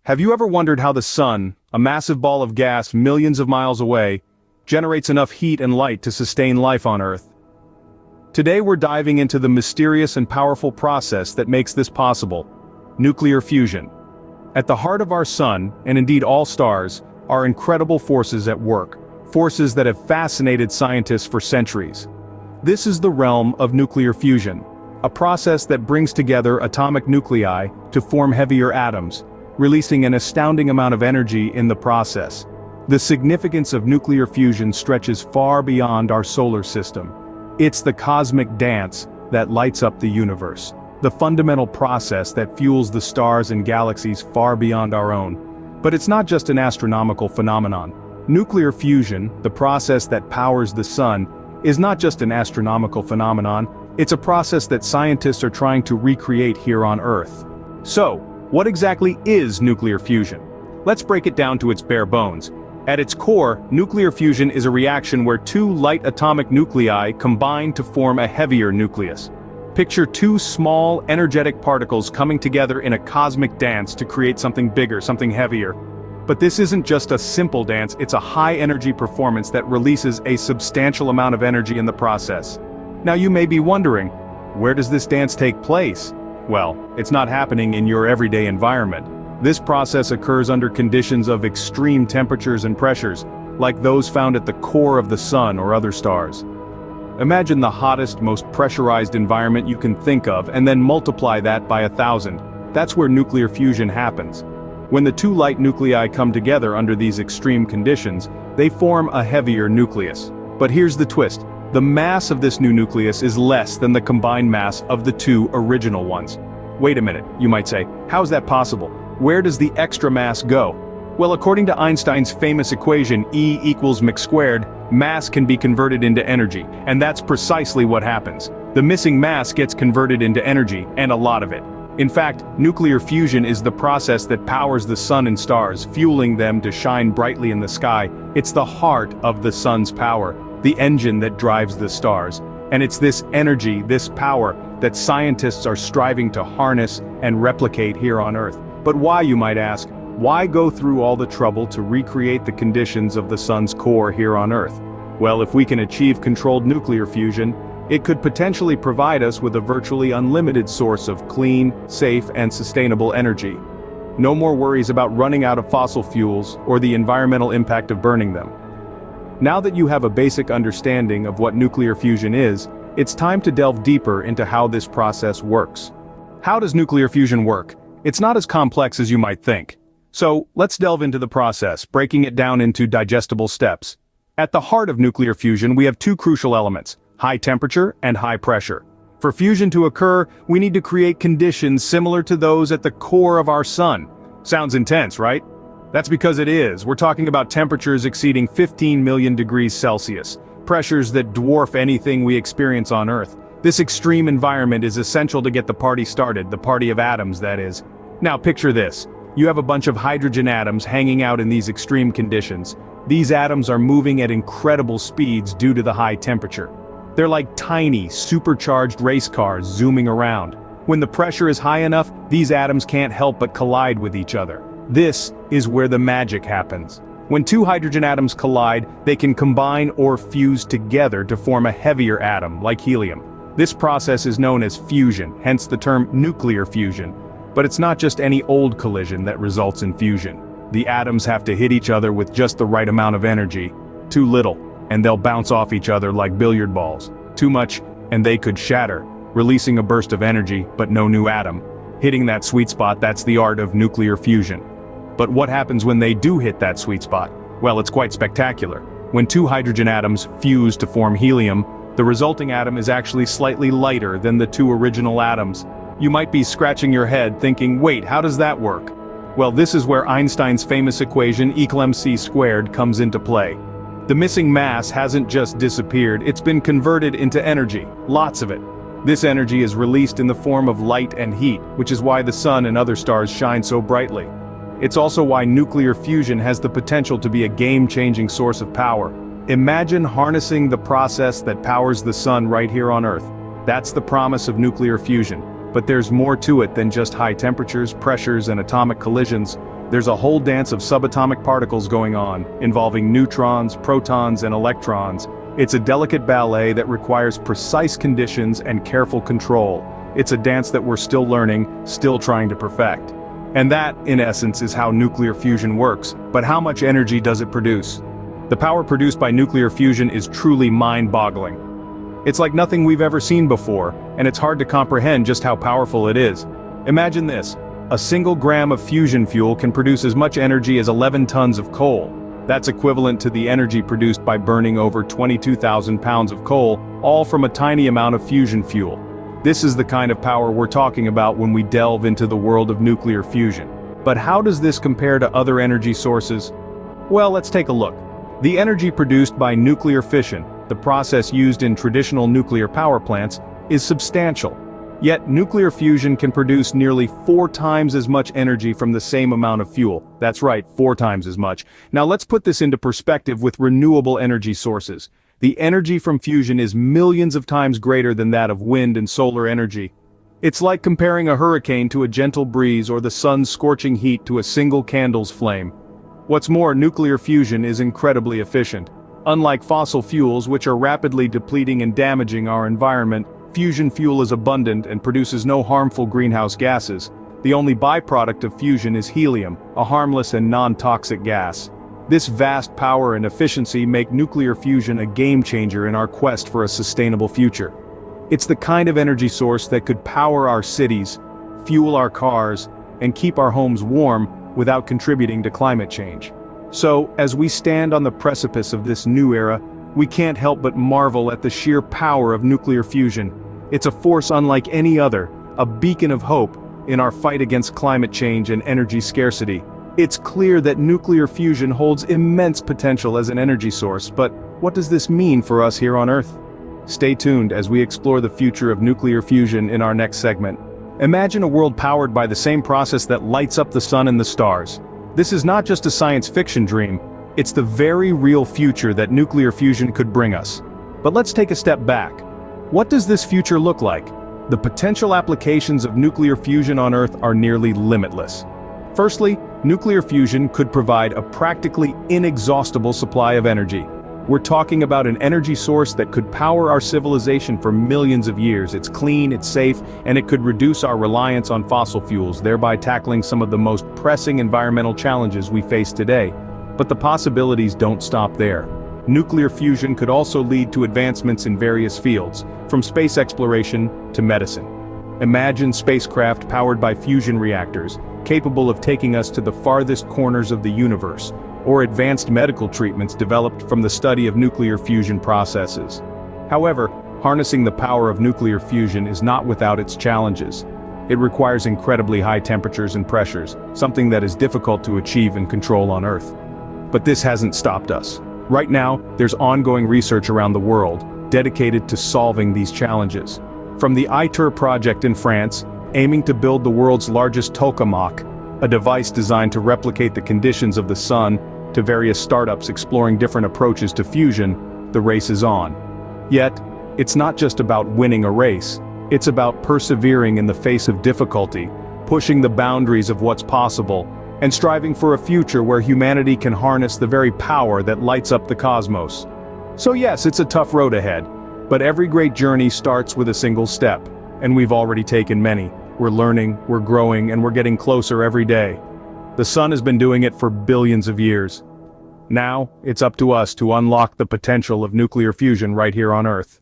Have you ever wondered how the sun, a massive ball of gas millions of miles away, generates enough heat and light to sustain life on Earth? Today we're diving into the mysterious and powerful process that makes this possible: nuclear fusion. At the heart of our sun, and indeed all stars, are incredible forces at work, forces that have fascinated scientists for centuries. This is the realm of nuclear fusion, a process that brings together atomic nuclei to form heavier atoms, releasing an astounding amount of energy in the process. The significance of nuclear fusion stretches far beyond our solar system. It's the cosmic dance that lights up the universe, the fundamental process that fuels the stars and galaxies far beyond our own. But it's not just an astronomical phenomenon. Nuclear fusion, the process that powers the sun, is not just an astronomical phenomenon, it's a process that scientists are trying to recreate here on Earth. So, what exactly is nuclear fusion? Let's break it down to its bare bones. At its core, nuclear fusion is a reaction where two light atomic nuclei combine to form a heavier nucleus. Picture two small, energetic particles coming together in a cosmic dance to create something bigger, something heavier. But this isn't just a simple dance, it's a high-energy performance that releases a substantial amount of energy in the process. Now you may be wondering, where does this dance take place? Well, it's not happening in your everyday environment. This process occurs under conditions of extreme temperatures and pressures, like those found at the core of the sun or other stars. Imagine the hottest, most pressurized environment you can think of and then multiply that by 1,000. That's where nuclear fusion happens. When the two light nuclei come together under these extreme conditions, they form a heavier nucleus. But here's the twist. The mass of this new nucleus is less than the combined mass of the two original ones. Wait a minute, you might say, how is that possible? Where does the extra mass go? Well, according to Einstein's famous equation E equals mc squared, mass can be converted into energy, and that's precisely what happens. The missing mass gets converted into energy, and a lot of it. In fact, nuclear fusion is the process that powers the sun and stars, fueling them to shine brightly in the sky. It's the heart of the sun's power, the engine that drives the stars. And it's this energy, this power, that scientists are striving to harness and replicate here on Earth. But why, you might ask? Why go through all the trouble to recreate the conditions of the sun's core here on Earth? Well, if we can achieve controlled nuclear fusion, it could potentially provide us with a virtually unlimited source of clean, safe, and sustainable energy. No more worries about running out of fossil fuels or the environmental impact of burning them. Now that you have a basic understanding of what nuclear fusion is, it's time to delve deeper into how this process works. How does nuclear fusion work? It's not as complex as you might think. So, let's delve into the process, breaking it down into digestible steps. At the heart of nuclear fusion, we have two crucial elements: high temperature and high pressure. For fusion to occur, we need to create conditions similar to those at the core of our sun. Sounds intense, right? That's because it is. We're talking about temperatures exceeding 15 million degrees Celsius, pressures that dwarf anything we experience on Earth. This extreme environment is essential to get the party started, the party of atoms, that is. Now picture this. You have a bunch of hydrogen atoms hanging out in these extreme conditions. These atoms are moving at incredible speeds due to the high temperature. They're like tiny, supercharged race cars zooming around. When the pressure is high enough, these atoms can't help but collide with each other. This is where the magic happens. When two hydrogen atoms collide, they can combine or fuse together to form a heavier atom, like helium. This process is known as fusion, hence the term nuclear fusion. But it's not just any old collision that results in fusion. The atoms have to hit each other with just the right amount of energy. Too little, and they'll bounce off each other like billiard balls. Too much, and they could shatter, releasing a burst of energy, but no new atom. Hitting that sweet spot, that's the art of nuclear fusion. But what happens when they do hit that sweet spot? Well, it's quite spectacular. When two hydrogen atoms fuse to form helium, the resulting atom is actually slightly lighter than the two original atoms. You might be scratching your head thinking, wait, how does that work? Well, this is where Einstein's famous equation E = mc squared comes into play. The missing mass hasn't just disappeared, it's been converted into energy, lots of it. This energy is released in the form of light and heat, which is why the sun and other stars shine so brightly. It's also why nuclear fusion has the potential to be a game-changing source of power. Imagine harnessing the process that powers the sun right here on Earth. That's the promise of nuclear fusion. But there's more to it than just high temperatures, pressures, and atomic collisions. There's a whole dance of subatomic particles going on, involving neutrons, protons, and electrons. It's a delicate ballet that requires precise conditions and careful control. It's a dance that we're still learning, still trying to perfect. And that, in essence, is how nuclear fusion works. But how much energy does it produce? The power produced by nuclear fusion is truly mind-boggling. It's like nothing we've ever seen before, and it's hard to comprehend just how powerful it is. Imagine this: a single gram of fusion fuel can produce as much energy as 11 tons of coal. That's equivalent to the energy produced by burning over 22,000 pounds of coal, all from a tiny amount of fusion fuel. This is the kind of power we're talking about when we delve into the world of nuclear fusion. But how does this compare to other energy sources? Well, let's take a look. The energy produced by nuclear fission, the process used in traditional nuclear power plants, is substantial. Yet nuclear fusion can produce nearly 4 times as much energy from the same amount of fuel. That's right, 4 times as much. Now let's put this into perspective with renewable energy sources. The energy from fusion is millions of times greater than that of wind and solar energy. It's like comparing a hurricane to a gentle breeze or the sun's scorching heat to a single candle's flame. What's more, nuclear fusion is incredibly efficient. Unlike fossil fuels, which are rapidly depleting and damaging our environment, fusion fuel is abundant and produces no harmful greenhouse gases. The only byproduct of fusion is helium, a harmless and non-toxic gas. This vast power and efficiency make nuclear fusion a game-changer in our quest for a sustainable future. It's the kind of energy source that could power our cities, fuel our cars, and keep our homes warm without contributing to climate change. So, as we stand on the precipice of this new era, we can't help but marvel at the sheer power of nuclear fusion. It's a force unlike any other, a beacon of hope in our fight against climate change and energy scarcity. It's clear that nuclear fusion holds immense potential as an energy source, but what does this mean for us here on Earth? Stay tuned as we explore the future of nuclear fusion in our next segment. Imagine a world powered by the same process that lights up the sun and the stars. This is not just a science fiction dream, it's the very real future that nuclear fusion could bring us. But let's take a step back. What does this future look like? The potential applications of nuclear fusion on Earth are nearly limitless. Firstly, nuclear fusion could provide a practically inexhaustible supply of energy. We're talking about an energy source that could power our civilization for millions of years. It's clean, it's safe, and it could reduce our reliance on fossil fuels, thereby tackling some of the most pressing environmental challenges we face today. But the possibilities don't stop there. Nuclear fusion could also lead to advancements in various fields, from space exploration to medicine. Imagine spacecraft powered by fusion reactors, capable of taking us to the farthest corners of the universe, or advanced medical treatments developed from the study of nuclear fusion processes. However, harnessing the power of nuclear fusion is not without its challenges. It requires incredibly high temperatures and pressures, something that is difficult to achieve and control on Earth. But this hasn't stopped us. Right now, there's ongoing research around the world dedicated to solving these challenges. From the ITER project in France, aiming to build the world's largest tokamak, a device designed to replicate the conditions of the sun, to various startups exploring different approaches to fusion, the race is on. Yet, it's not just about winning a race, it's about persevering in the face of difficulty, pushing the boundaries of what's possible, and striving for a future where humanity can harness the very power that lights up the cosmos. So yes, it's a tough road ahead, but every great journey starts with a single step, and we've already taken many. We're learning, we're growing, and we're getting closer every day. The sun has been doing it for billions of years. Now, it's up to us to unlock the potential of nuclear fusion right here on Earth.